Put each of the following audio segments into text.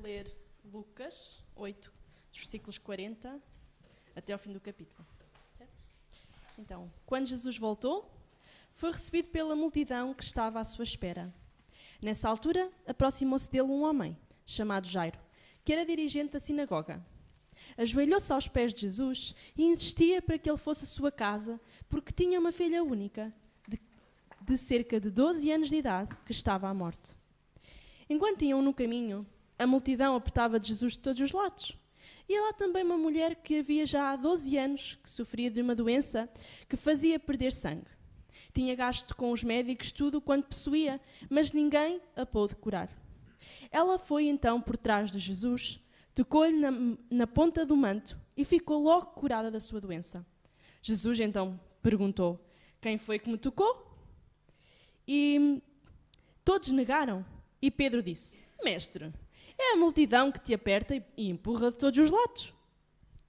ler Lucas 8, dos versículos 40 até ao fim do capítulo. Certo? Então, quando Jesus voltou, foi recebido pela multidão que estava à sua espera. Nessa altura, aproximou-se dele um homem, chamado Jairo, que era dirigente da sinagoga. Ajoelhou-se aos pés de Jesus e insistia para que ele fosse à sua casa, porque tinha uma filha única, de cerca de 12 anos de idade, que estava à morte. Enquanto iam no caminho, a multidão apertava de Jesus de todos os lados. E lá também uma mulher que havia já há 12 anos, que sofria de uma doença que fazia perder sangue. Tinha gasto com os médicos tudo quanto possuía, mas ninguém a pôde curar. Ela foi então por trás de Jesus, tocou-lhe na ponta do manto e ficou logo curada da sua doença. Jesus então perguntou: quem foi que me tocou? E todos negaram. E Pedro disse: Mestre, é a multidão que te aperta e empurra de todos os lados.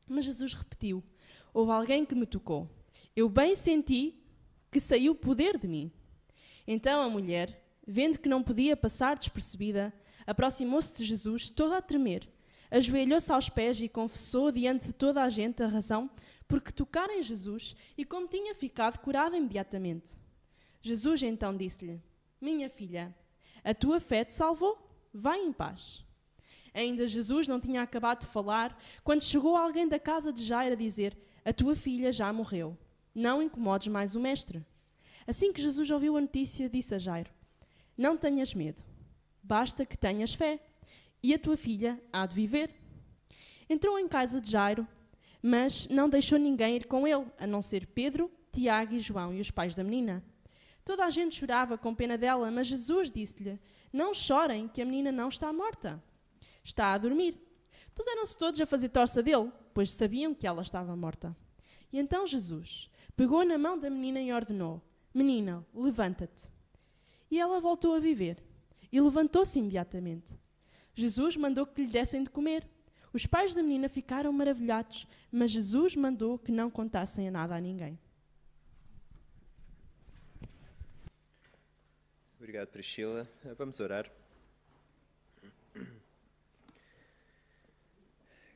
Mas Jesus repetiu: houve alguém que me tocou. Eu bem senti que saiu poder de mim. Então a mulher, vendo que não podia passar despercebida, aproximou-se de Jesus, toda a tremer, ajoelhou-se aos pés e confessou diante de toda a gente a razão porque tocara em Jesus e como tinha ficado curada imediatamente. Jesus então disse-lhe: minha filha, a tua fé te salvou, vai em paz. Ainda Jesus não tinha acabado de falar quando chegou alguém da casa de Jairo a dizer: a tua filha já morreu, não incomodes mais o mestre. Assim que Jesus ouviu a notícia, disse a Jairo: não tenhas medo, basta que tenhas fé, e a tua filha há de viver. Entrou em casa de Jairo, mas não deixou ninguém ir com ele, a não ser Pedro, Tiago e João e os pais da menina. Toda a gente chorava com pena dela, mas Jesus disse-lhe: não chorem, que a menina não está morta, está a dormir. Puseram-se todos a fazer torça dele, pois sabiam que ela estava morta. E então Jesus pegou na mão da menina e ordenou: menina, levanta-te. E ela voltou a viver, e levantou-se imediatamente. Jesus mandou que lhe dessem de comer. Os pais da menina ficaram maravilhados, mas Jesus mandou que não contassem nada a ninguém. Obrigado, Priscila. Vamos orar.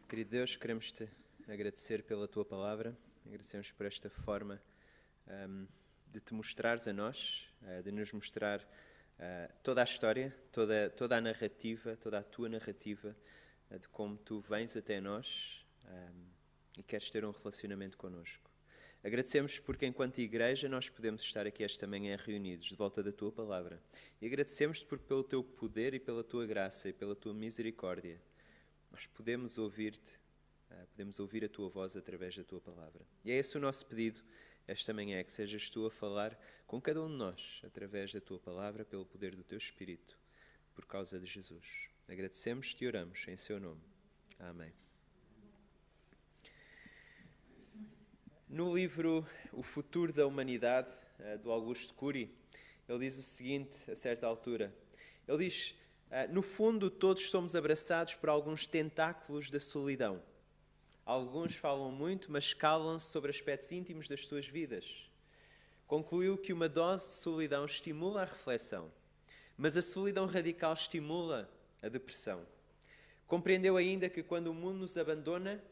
Querido Deus, queremos-te agradecer pela tua palavra, agradecemos por esta forma de te mostrares a nós, de nos mostrar toda a história, toda a narrativa, toda a tua narrativa, de como tu vens até nós e queres ter um relacionamento connosco. Agradecemos porque, enquanto igreja, nós podemos estar aqui esta manhã reunidos de volta da tua palavra. E agradecemos-te porque, pelo teu poder e pela tua graça e pela tua misericórdia, nós podemos ouvir-te, podemos ouvir a tua voz através da tua palavra. E é esse o nosso pedido esta manhã, que sejas tu a falar com cada um de nós, através da tua palavra, pelo poder do teu Espírito, por causa de Jesus. Agradecemos-te e oramos em seu nome. Amém. No livro O Futuro da Humanidade, do Augusto Cury, ele diz o seguinte, a certa altura. Ele diz: no fundo, todos somos abraçados por alguns tentáculos da solidão. Alguns falam muito, mas calam-se sobre aspectos íntimos das suas vidas. Concluiu que uma dose de solidão estimula a reflexão, mas a solidão radical estimula a depressão. Compreendeu ainda que quando o mundo nos abandona,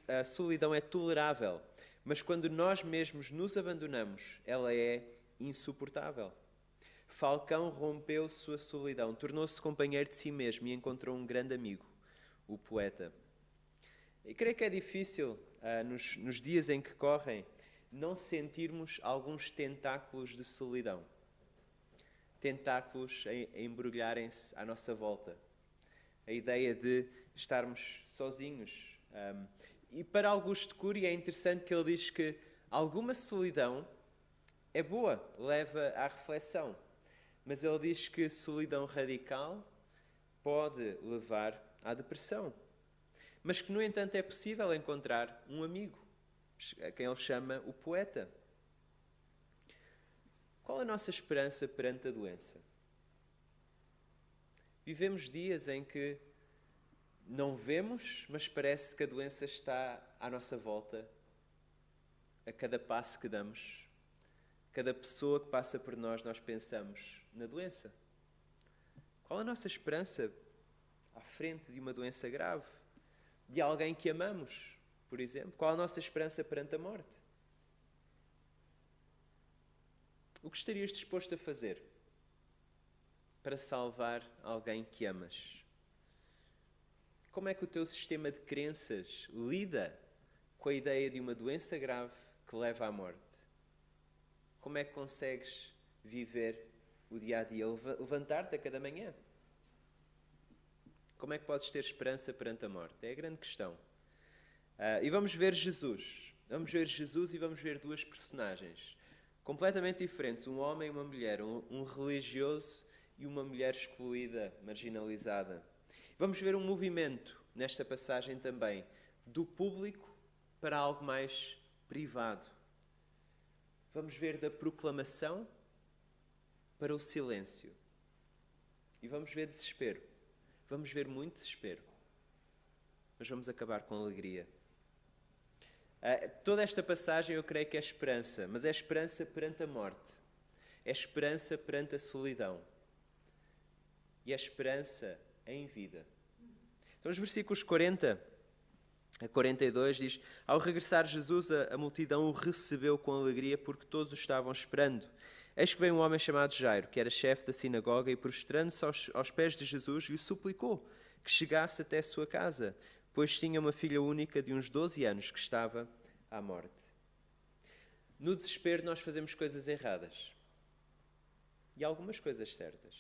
a solidão é tolerável, mas quando nós mesmos nos abandonamos, ela é insuportável. Falcão rompeu sua solidão, tornou-se companheiro de si mesmo e encontrou um grande amigo, o poeta. E creio que é difícil, nos dias em que correm, não sentirmos alguns tentáculos de solidão. Tentáculos a embrulharem-se à nossa volta. A ideia de estarmos sozinhos. E para Augusto Cury é interessante que ele diz que alguma solidão é boa, leva à reflexão. Mas ele diz que solidão radical pode levar à depressão. Mas que, no entanto, é possível encontrar um amigo, a quem ele chama o poeta. Qual a nossa esperança perante a doença? Vivemos dias em que não vemos, mas parece que a doença está à nossa volta, a cada passo que damos. Cada pessoa que passa por nós, nós pensamos na doença. Qual a nossa esperança à frente de uma doença grave, de alguém que amamos, por exemplo? Qual a nossa esperança perante a morte? O que estarias disposto a fazer para salvar alguém que amas? Como é que o teu sistema de crenças lida com a ideia de uma doença grave que leva à morte? Como é que consegues viver o dia-a-dia, levantar-te a cada manhã? Como é que podes ter esperança perante a morte? É a grande questão. E vamos ver Jesus. Vamos ver Jesus e vamos ver duas personagens completamente diferentes. Um homem e uma mulher. Um religioso e uma mulher excluída, marginalizada. Vamos ver um movimento nesta passagem também, do público para algo mais privado. Vamos ver da proclamação para o silêncio. E vamos ver desespero. Vamos ver muito desespero. Mas vamos acabar com alegria. Toda esta passagem eu creio que é esperança, mas é esperança perante a morte. É esperança perante a solidão. E é esperança em vida. Então, os versículos 40 a 42 diz: Ao regressar Jesus, a multidão o recebeu com alegria porque todos o estavam esperando. Eis que veio um homem chamado Jairo, que era chefe da sinagoga, e prostrando-se aos pés de Jesus, lhe suplicou que chegasse até a sua casa, pois tinha uma filha única de uns 12 anos que estava à morte. No desespero nós fazemos coisas erradas. E algumas coisas certas.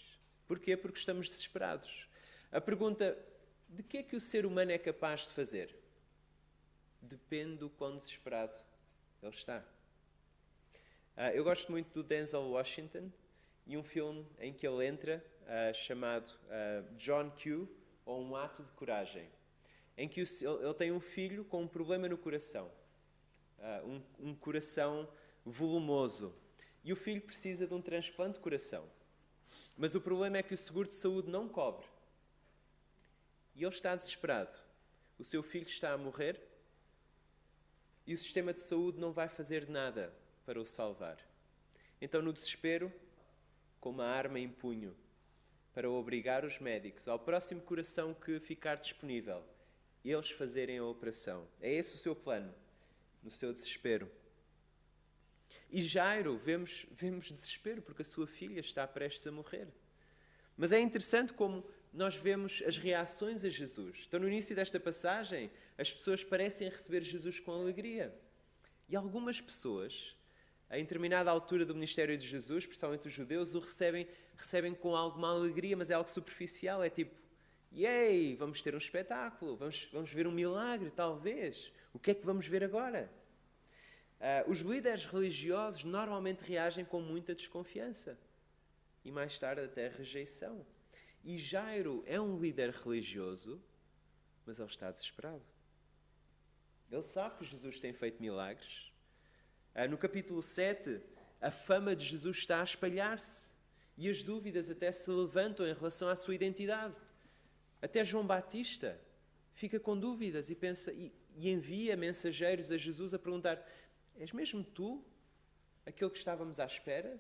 Porquê? Porque estamos desesperados. A pergunta, de que é que o ser humano é capaz de fazer? Depende do quão desesperado ele está. Eu gosto muito do Denzel Washington e um filme em que ele entra chamado John Q, ou Um Ato de Coragem, em que ele tem um filho com um problema no coração, um coração volumoso, e o filho precisa de um transplante de coração. Mas o problema é que o seguro de saúde não cobre. E ele está desesperado. O seu filho está a morrer e o sistema de saúde não vai fazer nada para o salvar. Então, no desespero, com uma arma em punho, para obrigar os médicos, ao próximo coração que ficar disponível, eles fazerem a operação. É esse o seu plano, no seu desespero. E Jairo, vemos desespero, porque a sua filha está prestes a morrer. Mas é interessante como nós vemos as reações a Jesus. Então, no início desta passagem, as pessoas parecem receber Jesus com alegria. E algumas pessoas, em determinada altura do ministério de Jesus, principalmente os judeus, o recebem com alguma alegria, mas é algo superficial. É tipo, yay, vamos ter um espetáculo, vamos ver um milagre, talvez. O que é que vamos ver agora? Os líderes religiosos normalmente reagem com muita desconfiança. E mais tarde até rejeição. E Jairo é um líder religioso, mas ele está desesperado. Ele sabe que Jesus tem feito milagres. No capítulo 7, a fama de Jesus está a espalhar-se. E as dúvidas até se levantam em relação à sua identidade. Até João Batista fica com dúvidas e pensa e envia mensageiros a Jesus a perguntar: és mesmo tu aquele que estávamos à espera?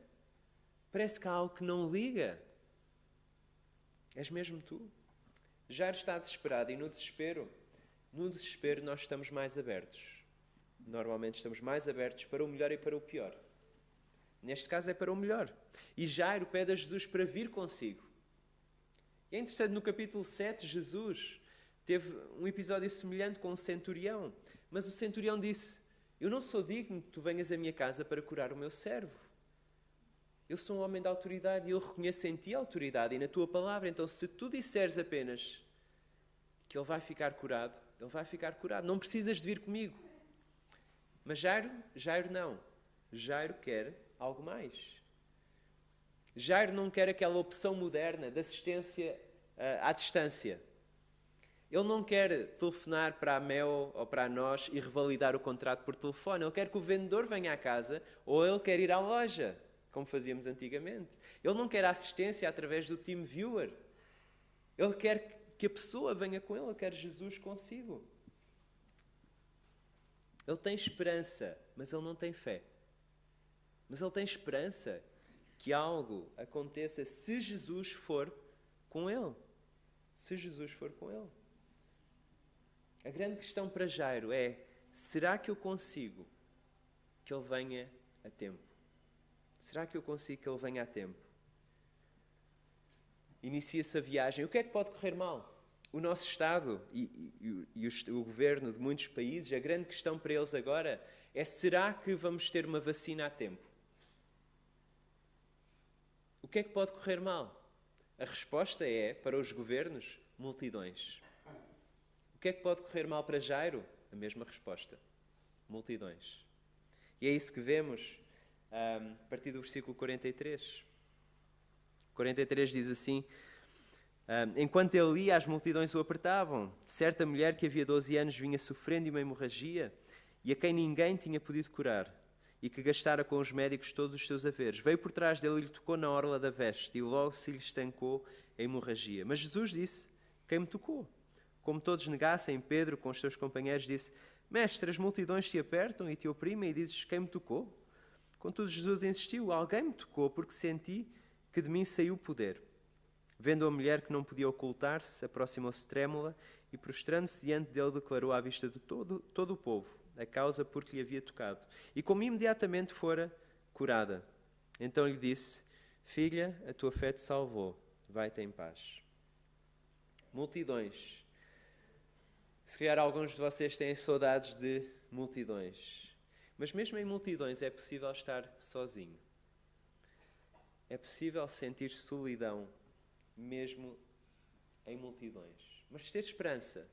Parece que há algo que não liga. És mesmo tu? Jairo está desesperado e no desespero nós estamos mais abertos. Normalmente estamos mais abertos para o melhor e para o pior. Neste caso é para o melhor. E Jairo pede a Jesus para vir consigo. E é interessante, no capítulo 7, Jesus teve um episódio semelhante com um centurião. Mas o centurião disse: eu não sou digno que tu venhas à minha casa para curar o meu servo. Eu sou um homem de autoridade e eu reconheço em ti a autoridade e na tua palavra. Então, se tu disseres apenas que ele vai ficar curado, ele vai ficar curado. Não precisas de vir comigo. Mas Jairo não. Jairo quer algo mais. Jairo não quer aquela opção moderna de assistência à distância. Ele não quer telefonar para a Mel ou para nós e revalidar o contrato por telefone. Ele quer que o vendedor venha à casa ou ele quer ir à loja, como fazíamos antigamente. Ele não quer assistência através do TeamViewer. Ele quer que a pessoa venha com ele. Ele quer Jesus consigo. Ele tem esperança, mas ele não tem fé. Mas ele tem esperança que algo aconteça se Jesus for com ele. se Jesus for com ele. A grande questão para Jairo é: será que eu consigo que ele venha a tempo? Será que eu consigo que ele venha a tempo? Inicia-se a viagem. O que é que pode correr mal? O nosso Estado e o governo de muitos países, a grande questão para eles agora é: será que vamos ter uma vacina a tempo? O que é que pode correr mal? A resposta é, para os governos, multidões. O que é que pode correr mal para Jairo? A mesma resposta. Multidões. E é isso que vemos a partir do versículo 43. 43 diz assim: enquanto ele ia, as multidões o apertavam. Certa mulher que havia 12 anos vinha sofrendo de uma hemorragia e a quem ninguém tinha podido curar, e que gastara com os médicos todos os seus haveres, veio por trás dele e lhe tocou na orla da veste, e logo se lhe estancou a hemorragia. Mas Jesus disse: quem me tocou? Como todos negassem, Pedro, com os seus companheiros, disse: Mestre, as multidões te apertam e te oprimem, e dizes: quem me tocou? Contudo, Jesus insistiu: alguém me tocou, porque senti que de mim saiu poder. Vendo a mulher que não podia ocultar-se, aproximou-se trêmula e, prostrando-se diante dele, declarou à vista de todo o povo a causa por que lhe havia tocado. E como imediatamente fora curada. Então lhe disse: filha, a tua fé te salvou, vai-te em paz. Multidões. Se calhar alguns de vocês têm saudades de multidões. Mas mesmo em multidões é possível estar sozinho. É possível sentir solidão, mesmo em multidões. Mas ter esperança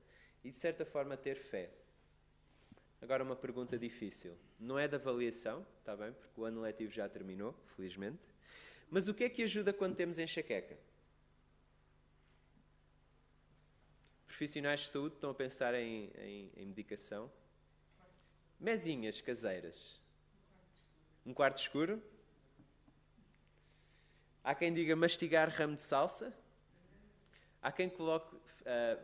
e, de certa forma, ter fé. Agora uma pergunta difícil. Não é de avaliação, está bem? Porque o ano letivo já terminou, felizmente. Mas o que é que ajuda quando temos enxaqueca? Profissionais de saúde estão a pensar em medicação. Mesinhas caseiras. Um quarto escuro. Há quem diga mastigar ramo de salsa. Há quem coloque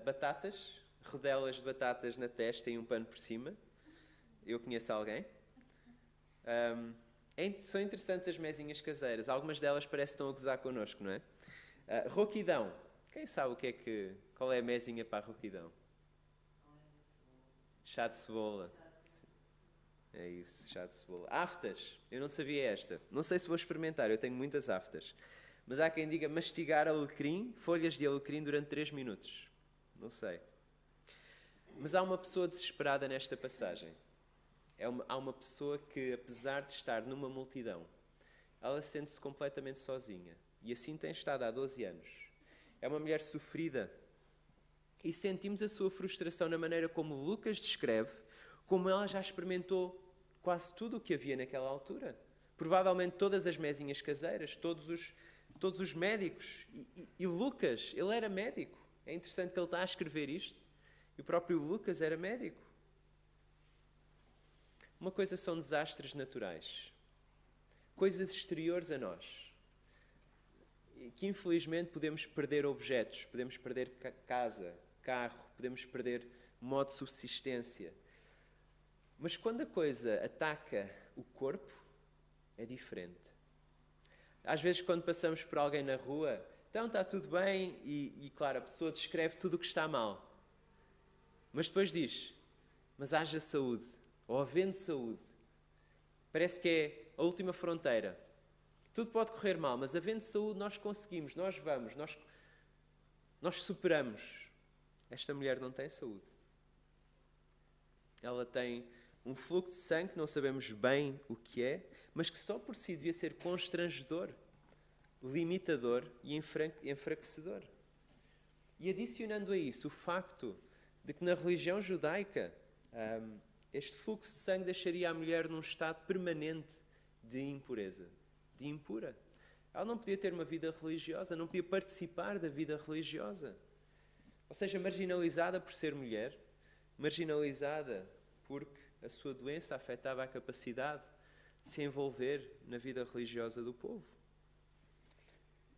batatas, rodelas de batatas na testa e um pano por cima. Eu conheço alguém. São interessantes as mesinhas caseiras. Algumas delas parecem que estão a gozar connosco, não é? Rouquidão. Quem sabe qual é a mesinha para a rouquidão? Chá de cebola. É isso, chá de cebola. Aftas. Eu não sabia esta. Não sei se vou experimentar, eu tenho muitas aftas. Mas há quem diga mastigar alecrim, folhas de alecrim durante 3 minutos. Não sei. Mas há uma pessoa desesperada nesta passagem. Há uma pessoa que, apesar de estar numa multidão, ela sente-se completamente sozinha. E assim tem estado há 12 anos. É uma mulher sofrida. E sentimos a sua frustração na maneira como Lucas descreve, como ela já experimentou quase tudo o que havia naquela altura. Provavelmente todas as mesinhas caseiras, todos os médicos. E Lucas, ele era médico. É interessante que ele está a escrever isto. E o próprio Lucas era médico. Uma coisa são desastres naturais. Coisas exteriores a nós. Que infelizmente podemos perder objetos, podemos perder casa, carro, podemos perder modo de subsistência. Mas quando a coisa ataca o corpo, é diferente. Às vezes quando passamos por alguém na rua, então está tudo bem e claro, a pessoa descreve tudo o que está mal. Mas depois diz, mas haja saúde, ou havendo saúde. Parece que é a última fronteira. Tudo pode correr mal, mas havendo saúde nós conseguimos, nós vamos, nós superamos. Esta mulher não tem saúde. Ela tem um fluxo de sangue que não sabemos bem o que é, mas que só por si devia ser constrangedor, limitador e enfraquecedor. E adicionando a isso o facto de que na religião judaica este fluxo de sangue deixaria a mulher num estado permanente de impureza, de impura. Ela não podia ter uma vida religiosa, não podia participar da vida religiosa. Ou seja, marginalizada por ser mulher, marginalizada porque a sua doença afetava a capacidade de se envolver na vida religiosa do povo.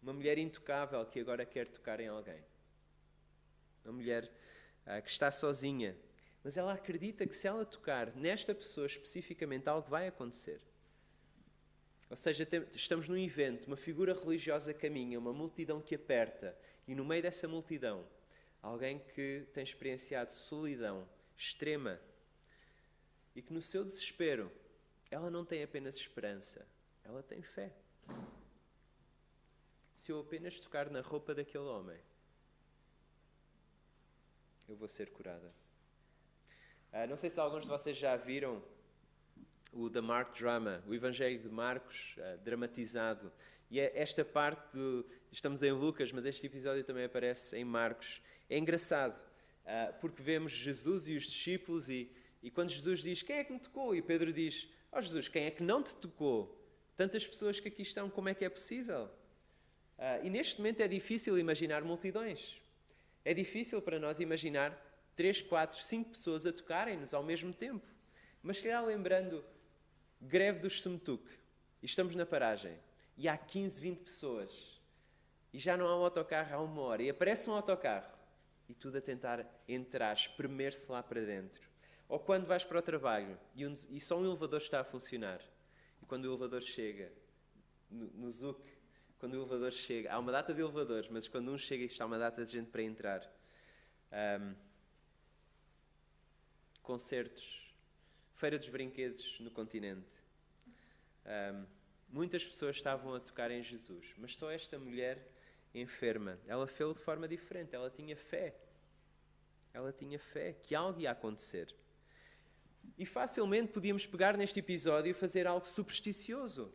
Uma mulher intocável que agora quer tocar em alguém. Uma mulher que está sozinha, mas ela acredita que se ela tocar nesta pessoa especificamente, algo vai acontecer. Ou seja, estamos num evento, uma figura religiosa caminha, uma multidão que aperta, e no meio dessa multidão Alguém que tem experienciado solidão extrema e que no seu desespero ela não tem apenas esperança, ela tem fé. Se eu apenas tocar na roupa daquele homem, eu vou ser curada. Não sei se alguns de vocês já viram o The Mark Drama, o Evangelho de Marcos, dramatizado. E é esta parte estamos em Lucas, mas este episódio também aparece em Marcos. É engraçado, porque vemos Jesus e os discípulos e quando Jesus diz, quem é que me tocou? E Pedro diz, Jesus, quem é que não te tocou? Tantas pessoas que aqui estão, como é que é possível? E neste momento é difícil imaginar multidões. É difícil para nós imaginar 3, 4, 5 pessoas a tocarem-nos ao mesmo tempo. Mas se calhar lembrando greve dos Semetuc, e estamos na paragem, e há 15, 20 pessoas, e já não há um autocarro há 1 hora, e aparece um autocarro, e tudo a tentar entrar, espremer-se lá para dentro. Ou quando vais para o trabalho, e só um elevador está a funcionar, e quando o elevador chega, no Zuc, quando o elevador chega, há uma data de elevadores, mas quando um chega, está uma data de gente para entrar. Concertos, Feira dos Brinquedos no continente. Muitas pessoas estavam a tocar em Jesus, mas só esta mulher enferma, ela fez de forma diferente, ela tinha fé. Ela tinha fé que algo ia acontecer. E facilmente podíamos pegar neste episódio e fazer algo supersticioso,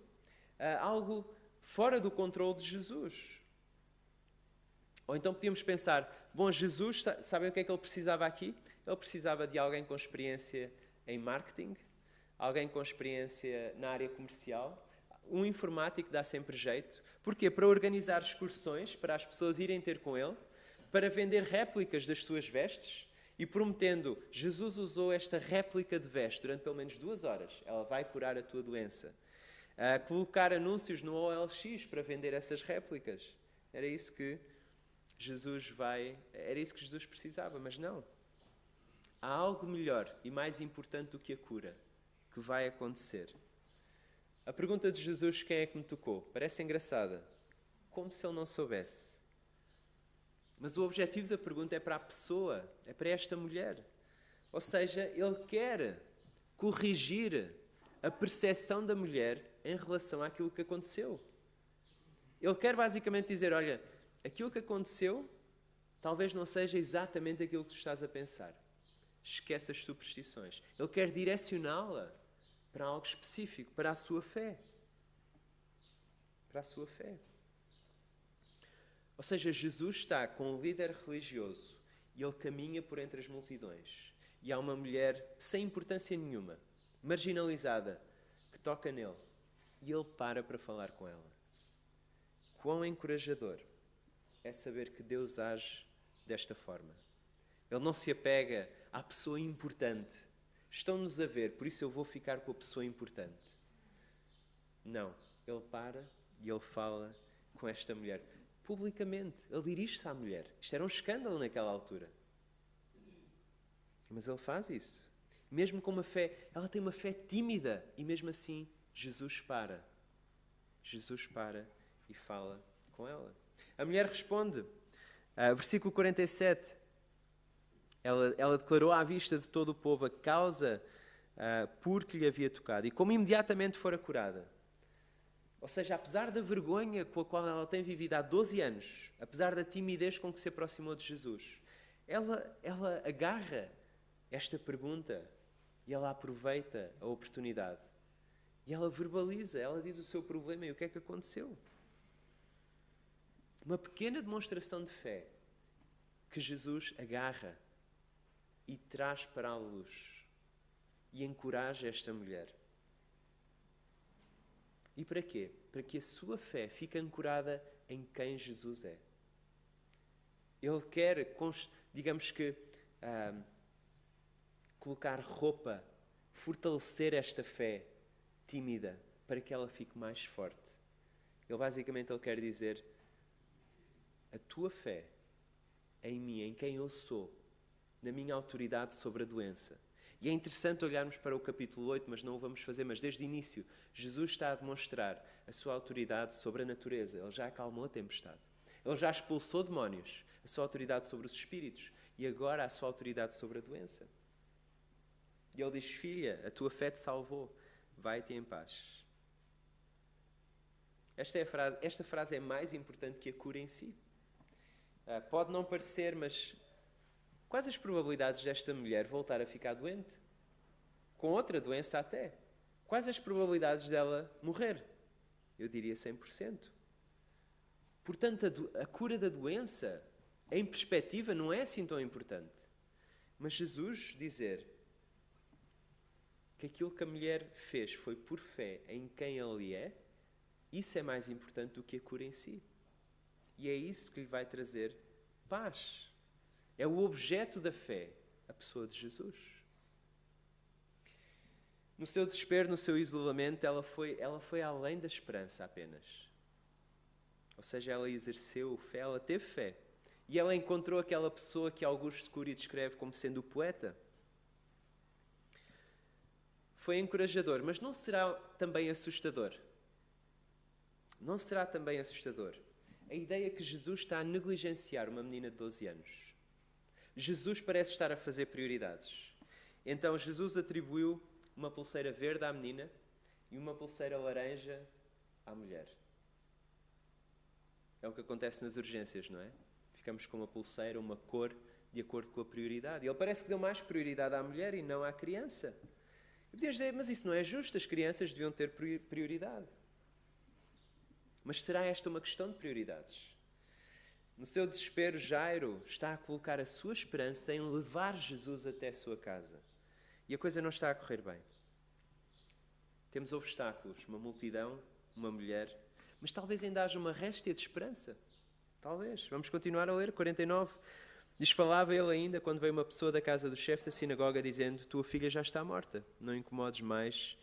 algo fora do controle de Jesus. Ou então podíamos pensar, bom, Jesus, sabem o que é que ele precisava aqui? Ele precisava de alguém com experiência em marketing, alguém com experiência na área comercial, um informático dá sempre jeito. Porquê? Para organizar excursões, para as pessoas irem ter com ele, para vender réplicas das suas vestes, e prometendo, Jesus usou esta réplica de veste durante pelo menos 2 horas, ela vai curar a tua doença. Colocar anúncios no OLX para vender essas réplicas. Era isso que Jesus precisava, mas não. Há algo melhor e mais importante do que a cura que vai acontecer. A pergunta de Jesus, quem é que me tocou? Parece engraçada, como se ele não soubesse. Mas o objetivo da pergunta é para a pessoa, é para esta mulher. Ou seja, ele quer corrigir a percepção da mulher em relação àquilo que aconteceu. Ele quer basicamente dizer, olha, aquilo que aconteceu talvez não seja exatamente aquilo que tu estás a pensar. Esquece as superstições. Ele quer direcioná-la para algo específico, para a sua fé. Para a sua fé. Ou seja, Jesus está com um líder religioso e ele caminha por entre as multidões. E há uma mulher sem importância nenhuma, marginalizada, que toca nele. E ele para falar com ela. Quão encorajador é saber que Deus age desta forma. Ele não se apega à pessoa importante. Estão-nos a ver, por isso eu vou ficar com a pessoa importante. Não. Ele para e ele fala com esta mulher. Publicamente. Ele dirige-se à mulher. Isto era um escândalo naquela altura. Mas ele faz isso. Mesmo com uma fé, ela tem uma fé tímida. E mesmo assim, Jesus para. Jesus para e fala com ela. A mulher responde. Versículo 47. Ela declarou à vista de todo o povo a causa por que lhe havia tocado. E como imediatamente fora curada. Ou seja, apesar da vergonha com a qual ela tem vivido há 12 anos, apesar da timidez com que se aproximou de Jesus, ela agarra esta pergunta e ela aproveita a oportunidade. E ela verbaliza, ela diz o seu problema e o que é que aconteceu. Uma pequena demonstração de fé que Jesus agarra e traz para a luz e encoraja esta mulher. E para quê? Para que a sua fé fique ancorada em quem Jesus é. Ele quer, digamos que, colocar roupa, fortalecer esta fé tímida, para que ela fique mais forte. Ele quer dizer, a tua fé em mim, em quem eu sou, na minha autoridade sobre a doença. E é interessante olharmos para o capítulo 8, mas não o vamos fazer, mas desde o início, Jesus está a demonstrar a sua autoridade sobre a natureza. Ele já acalmou a tempestade. Ele já expulsou demónios, a sua autoridade sobre os espíritos, e agora a sua autoridade sobre a doença. E ele diz: filha, a tua fé te salvou, vai-te em paz. Esta frase é mais importante que a cura em si. Pode não parecer, mas quais as probabilidades desta mulher voltar a ficar doente? Com outra doença até. Quais as probabilidades dela morrer? Eu diria 100%. Portanto, a cura da doença, em perspectiva, não é assim tão importante. Mas Jesus dizer que aquilo que a mulher fez foi por fé em quem Ele é, isso é mais importante do que a cura em si. E é isso que lhe vai trazer paz. É o objeto da fé, a pessoa de Jesus. No seu desespero, no seu isolamento, ela foi além da esperança apenas. Ou seja, ela exerceu fé, ela teve fé. E ela encontrou aquela pessoa que Augusto Cury descreve como sendo o poeta. Foi encorajador, mas não será também assustador? Não será também assustador a ideia que Jesus está a negligenciar uma menina de 12 anos? Jesus parece estar a fazer prioridades. Então Jesus atribuiu uma pulseira verde à menina e uma pulseira laranja à mulher. É o que acontece nas urgências, não é? Ficamos com uma pulseira, uma cor, de acordo com a prioridade. E ele parece que deu mais prioridade à mulher e não à criança. E podemos dizer, mas isso não é justo, as crianças deviam ter prioridade. Mas será esta uma questão de prioridades? No seu desespero, Jairo está a colocar a sua esperança em levar Jesus até a sua casa. E a coisa não está a correr bem. Temos obstáculos, uma multidão, uma mulher, mas talvez ainda haja uma réstia de esperança. Talvez. Vamos continuar a ler, 49. Diz: falava ele ainda quando veio uma pessoa da casa do chefe da sinagoga dizendo: tua filha já está morta, não incomodes mais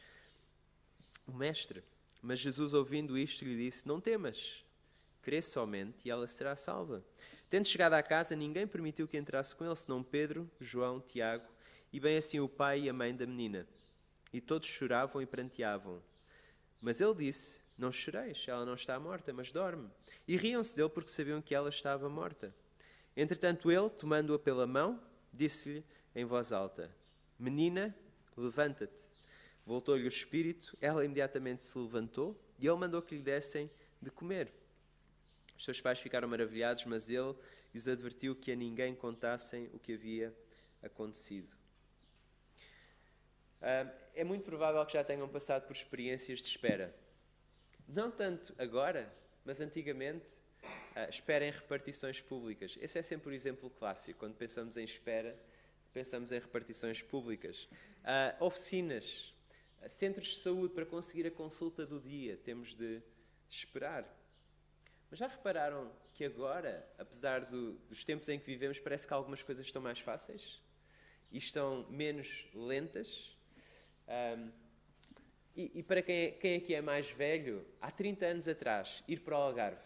o mestre. Mas Jesus, ouvindo isto, lhe disse: não temas, crê somente e ela será salva. Tendo chegado à casa, ninguém permitiu que entrasse com ele, senão Pedro, João, Tiago, e bem assim o pai e a mãe da menina. E todos choravam e pranteavam. Mas ele disse: não choreis, ela não está morta, mas dorme. E riam-se dele porque sabiam que ela estava morta. Entretanto ele, tomando-a pela mão, disse-lhe em voz alta: menina, levanta-te. Voltou-lhe o espírito, ela imediatamente se levantou e ele mandou que lhe dessem de comer. Os seus pais ficaram maravilhados, mas ele lhes advertiu que a ninguém contassem o que havia acontecido. É muito provável que já tenham passado por experiências de espera. Não tanto agora, mas antigamente, espera em repartições públicas. Esse é sempre o exemplo clássico. Quando pensamos em espera, pensamos em repartições públicas. Oficinas, centros de saúde para conseguir a consulta do dia, temos de esperar. Mas já repararam que agora, apesar dos tempos em que vivemos, parece que algumas coisas estão mais fáceis e estão menos lentas? E para quem aqui é mais velho, há 30 anos atrás, ir para o Algarve,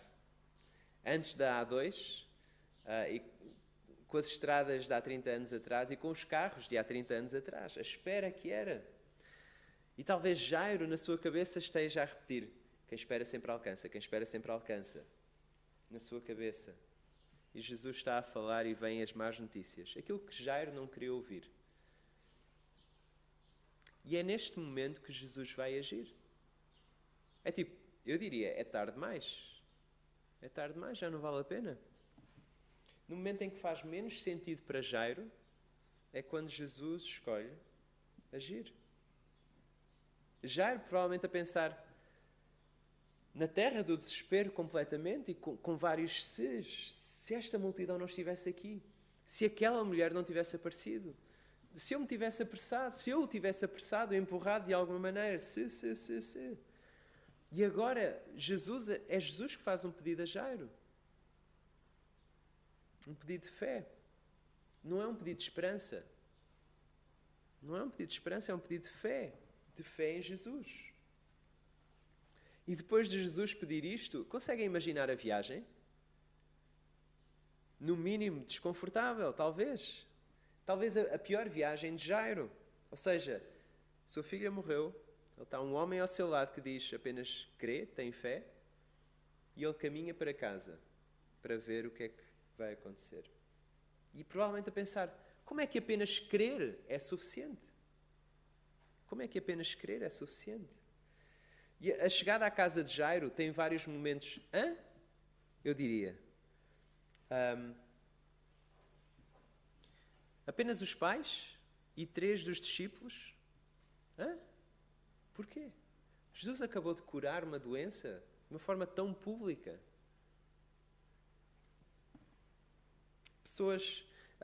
antes da A2, e com as estradas de há 30 anos atrás e com os carros de há 30 anos atrás, a espera que era. E talvez Jairo, na sua cabeça, esteja a repetir: quem espera sempre alcança, quem espera sempre alcança. Na sua cabeça. E Jesus está a falar e vêm as más notícias. Aquilo que Jairo não queria ouvir. E é neste momento que Jesus vai agir. É tipo, eu diria, é tarde demais. É tarde demais, já não vale a pena. No momento em que faz menos sentido para Jairo, é quando Jesus escolhe agir. Jairo provavelmente a pensar na terra do desespero completamente e com vários ses. Se esta multidão não estivesse aqui, se aquela mulher não tivesse aparecido, se eu me tivesse apressado, se eu o tivesse apressado, empurrado de alguma maneira, se. E agora é Jesus que faz um pedido a Jairo. Um pedido de fé. Não é um pedido de esperança. Não é um pedido de esperança, é um pedido de fé. De fé em Jesus. E depois de Jesus pedir isto, conseguem imaginar a viagem? No mínimo desconfortável, talvez. Talvez a pior viagem de Jairo. Ou seja, sua filha morreu, ele está um homem ao seu lado que diz apenas crê, tem fé, e ele caminha para casa para ver o que é que vai acontecer. E provavelmente a pensar, como é que apenas crer é suficiente? Como é que apenas crer é suficiente? E a chegada à casa de Jairo tem vários momentos, eu diria. Apenas os pais e 3 dos discípulos? Porquê? Jesus acabou de curar uma doença de uma forma tão pública. Pessoas...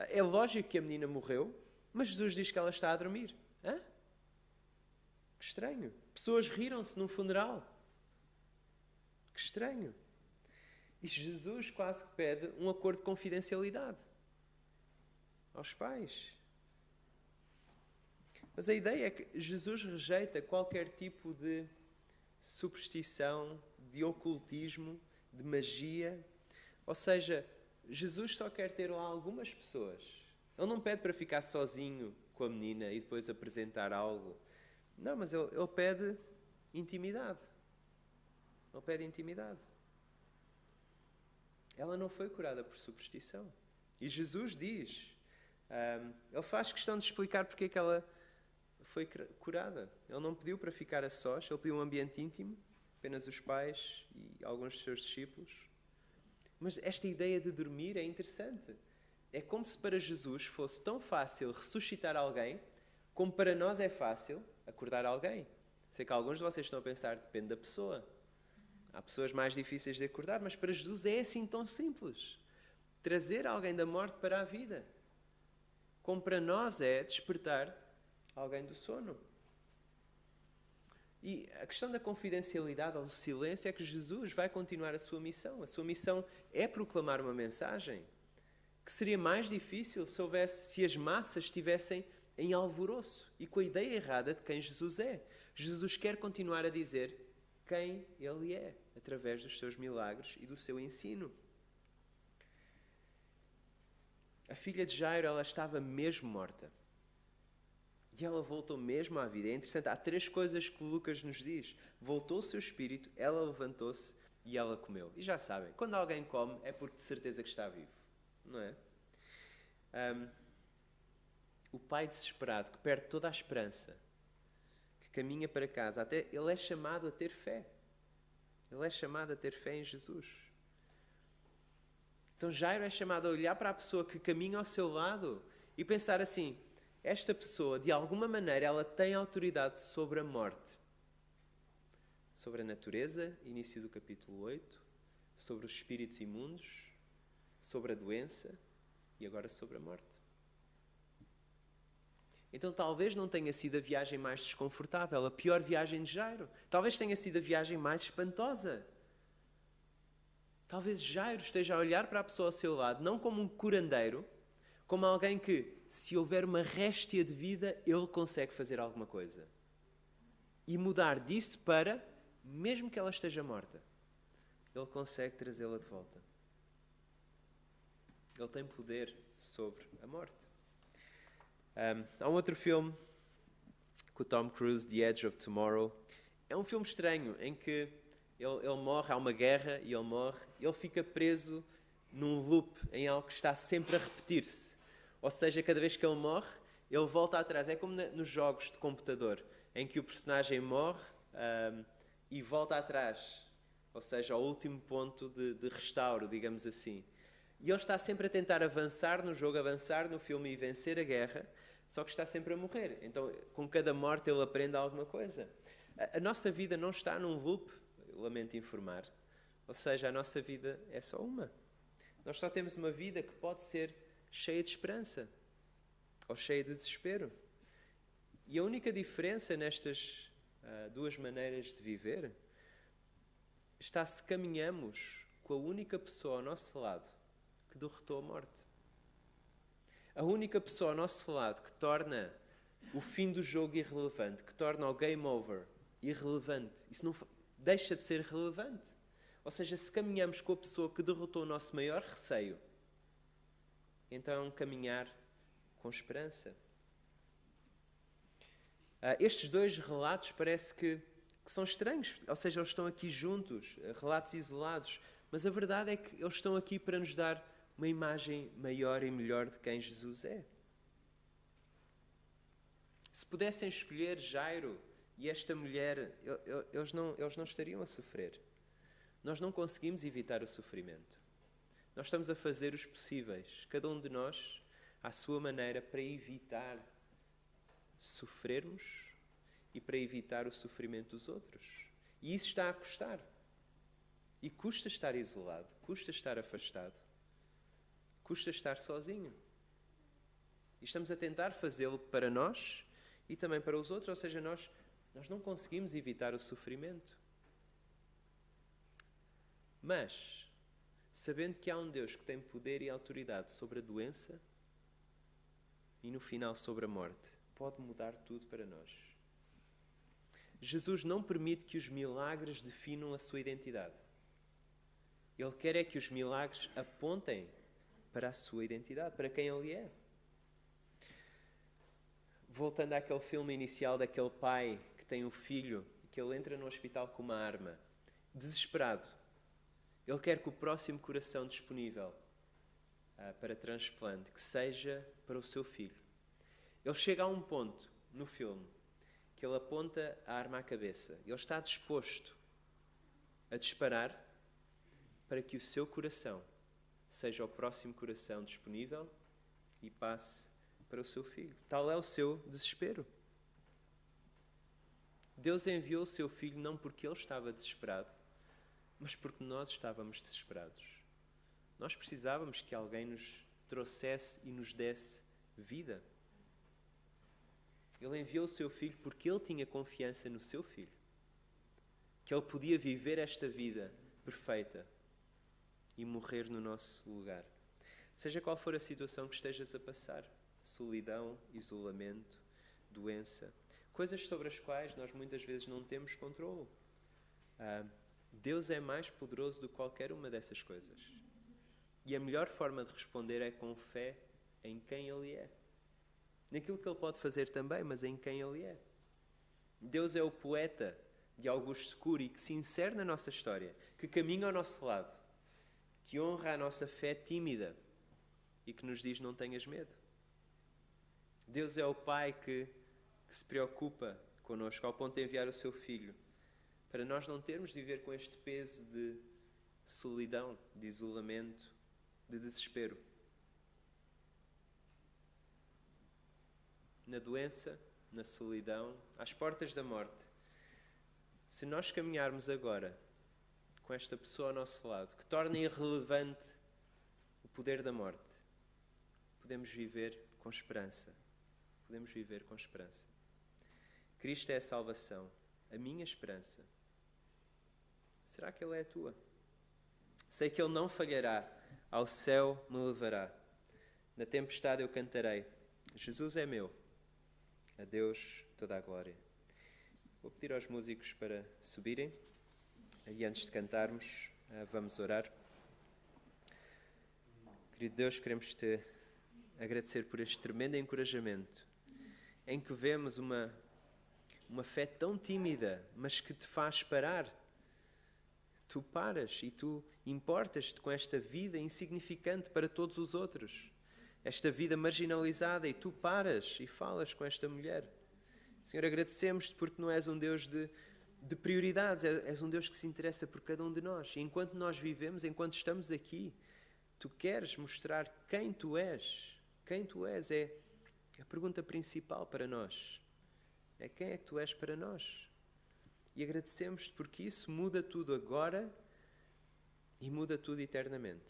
É lógico que a menina morreu, mas Jesus diz que ela está a dormir. Que estranho. Pessoas riram-se num funeral. Que estranho. E Jesus quase que pede um acordo de confidencialidade aos pais. Mas a ideia é que Jesus rejeita qualquer tipo de superstição, de ocultismo, de magia. Ou seja, Jesus só quer ter lá algumas pessoas. Ele não pede para ficar sozinho com a menina e depois apresentar algo. Não, mas ele pede intimidade. Ele pede intimidade. Ela não foi curada por superstição. E Jesus diz, ele faz questão de explicar porque é que ela foi curada. Ele não pediu para ficar a sós, ele pediu um ambiente íntimo, apenas os pais e alguns dos seus discípulos. Mas esta ideia de dormir é interessante. É como se para Jesus fosse tão fácil ressuscitar alguém, como para nós é fácil acordar alguém. Sei que alguns de vocês estão a pensar, depende da pessoa. Há pessoas mais difíceis de acordar, mas para Jesus é assim tão simples. Trazer alguém da morte para a vida. Como para nós é despertar alguém do sono. E a questão da confidencialidade ou do silêncio é que Jesus vai continuar a sua missão. A sua missão é proclamar uma mensagem que seria mais difícil se as massas estivessem em alvoroço e com a ideia errada de quem Jesus é. Jesus quer continuar a dizer quem Ele é, através dos seus milagres e do seu ensino. A filha de Jairo, ela estava mesmo morta. E ela voltou mesmo à vida. É interessante, há 3 coisas que Lucas nos diz. Voltou o seu espírito, ela levantou-se e ela comeu. E já sabem, quando alguém come é porque de certeza que está vivo. Não é? O pai desesperado, que perde toda a esperança, que caminha para casa, até ele é chamado a ter fé. Ele é chamado a ter fé em Jesus. Então Jairo é chamado a olhar para a pessoa que caminha ao seu lado e pensar assim, esta pessoa, de alguma maneira, ela tem autoridade sobre a morte. Sobre a natureza, início do capítulo 8, sobre os espíritos imundos, sobre a doença e agora sobre a morte. Então talvez não tenha sido a viagem mais desconfortável, a pior viagem de Jairo. Talvez tenha sido a viagem mais espantosa. Talvez Jairo esteja a olhar para a pessoa ao seu lado, não como um curandeiro, como alguém que, se houver uma réstia de vida, ele consegue fazer alguma coisa. E mudar disso para, mesmo que ela esteja morta, ele consegue trazê-la de volta. Ele tem poder sobre a morte. Há um outro filme com o Tom Cruise, The Edge of Tomorrow. É um filme estranho, em que ele morre, há uma guerra e ele morre. Ele fica preso num loop, em algo que está sempre a repetir-se. Ou seja, cada vez que ele morre, ele volta atrás. É como nos jogos de computador, em que o personagem morre e volta atrás. Ou seja, ao último ponto de restauro, digamos assim. E ele está sempre a tentar avançar no jogo, avançar no filme e vencer a guerra, só que está sempre a morrer. Então, com cada morte, ele aprende alguma coisa. A nossa vida não está num loop, lamento informar. Ou seja, a nossa vida é só uma. Nós só temos uma vida que pode ser cheia de esperança ou cheia de desespero. E a única diferença nestas 2 maneiras de viver está se caminhamos com a única pessoa ao nosso lado que derrotou a morte. A única pessoa ao nosso lado que torna o fim do jogo irrelevante, que torna o game over irrelevante. Isso não deixa de ser relevante. Ou seja, se caminhamos com a pessoa que derrotou o nosso maior receio, então caminhar com esperança. Estes 2 relatos parece que são estranhos, ou seja, eles estão aqui juntos, relatos isolados, Mas a verdade é que eles estão aqui para nos dar uma imagem maior e melhor de quem Jesus é. Se pudessem escolher Jairo e esta mulher, eles não estariam a sofrer. Nós não conseguimos evitar o sofrimento. Nós estamos a fazer os possíveis, cada um de nós, à sua maneira, para evitar sofrermos e para evitar o sofrimento dos outros. E isso está a custar. E custa estar isolado, custa estar afastado, custa estar sozinho. E estamos a tentar fazê-lo para nós e também para os outros, ou seja, nós não conseguimos evitar o sofrimento. Mas, sabendo que há um Deus que tem poder e autoridade sobre a doença e no final sobre a morte, pode mudar tudo para nós. Jesus não permite que os milagres definam a sua identidade. Ele quer é que os milagres apontem para a sua identidade, para quem Ele é. Voltando àquele filme inicial daquele pai que tem um filho, que ele entra no hospital com uma arma, desesperado. Ele quer que o próximo coração disponível para transplante, que seja para o seu filho. Ele chega a um ponto no filme que ele aponta a arma à cabeça. Ele está disposto a disparar para que o seu coração seja o próximo coração disponível e passe para o seu filho. Tal é o seu desespero. Deus enviou o seu filho não porque ele estava desesperado, mas porque nós estávamos desesperados. Nós precisávamos que alguém nos trouxesse e nos desse vida. Ele enviou o seu filho porque ele tinha confiança no seu filho. Que ele podia viver esta vida perfeita e morrer no nosso lugar. Seja qual for a situação que estejas a passar, solidão, isolamento, doença, coisas sobre as quais nós muitas vezes não temos controle. Deus é mais poderoso do que qualquer uma dessas coisas. E a melhor forma de responder é com fé em quem Ele é. Naquilo que Ele pode fazer também, mas em quem Ele é. Deus é o poeta de Augusto Cury que se insere na nossa história, que caminha ao nosso lado, que honra a nossa fé tímida e que nos diz: não tenhas medo. Deus é o Pai que se preocupa connosco ao ponto de enviar o seu Filho para nós não termos de viver com este peso de solidão, de isolamento, de desespero. Na doença, na solidão, às portas da morte, se nós caminharmos agora com esta pessoa ao nosso lado, que torna irrelevante o poder da morte, podemos viver com esperança. Podemos viver com esperança. Cristo é a salvação, a minha esperança. Será que Ele é a tua? Sei que Ele não falhará, ao céu me levará. Na tempestade eu cantarei: Jesus é meu, a Deus toda a glória. Vou pedir aos músicos para subirem e antes de cantarmos vamos orar. Querido Deus, queremos te agradecer por este tremendo encorajamento em que vemos uma fé tão tímida, mas que te faz parar. Tu paras e tu importas-te com esta vida insignificante para todos os outros, esta vida marginalizada, e tu paras e falas com esta mulher. Senhor, agradecemos-te porque não és um Deus de prioridades, és um Deus que se interessa por cada um de nós. E enquanto nós vivemos, enquanto estamos aqui, tu queres mostrar quem tu és. Quem tu és é a pergunta principal para nós. É quem é que tu és para nós. E agradecemos-te porque isso muda tudo agora e muda tudo eternamente.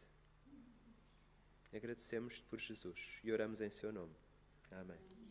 Agradecemos-te por Jesus e oramos em seu nome. Amém.